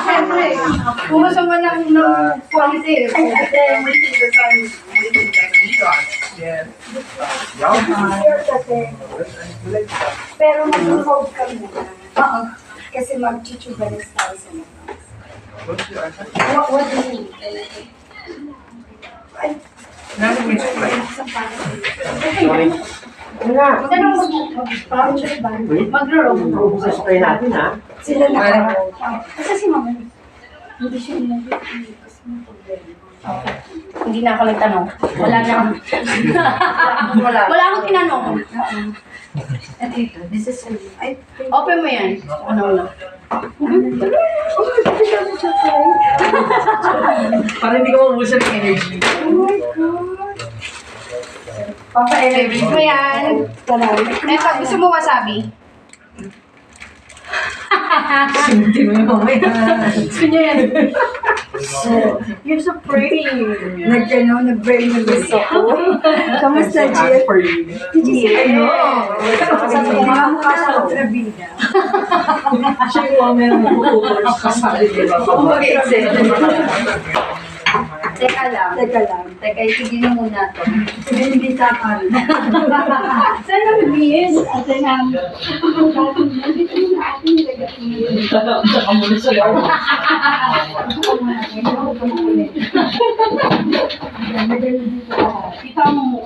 Siyempre, kung gusto mo ng quality, pero mag-hold ka muna. Oo. Kasi mag-chuchugalis tayo sa mga. What do you need? Ay, Mag-roll. Sasakay natin, ha? sila na. Kasi si mama, hindi siya umuwi. Hindi na ako nagtanong. Wala na ako. Wala akong tinanong. This is ay, Open mo yan. Ano na? Para hindi ka mabusan ng energy. oh my God. Papa-elevate mo yan. Eto, gusto mo wasabi? Hindi mo yung mamaya. Gusto niya yan. You're so pretty. Nag-brain na gusto ko. Kamusta, Jill? For you. Did you see? I know. Sabi ko, mukha sa kontrabida. Siya yung mamaya ng mag-course kasali, di ba? Teka lang. Teka, itigil mo muna to. Hindi tapan. Saan na mabihin? Ate na. Saka muna sa'yo. Kita mo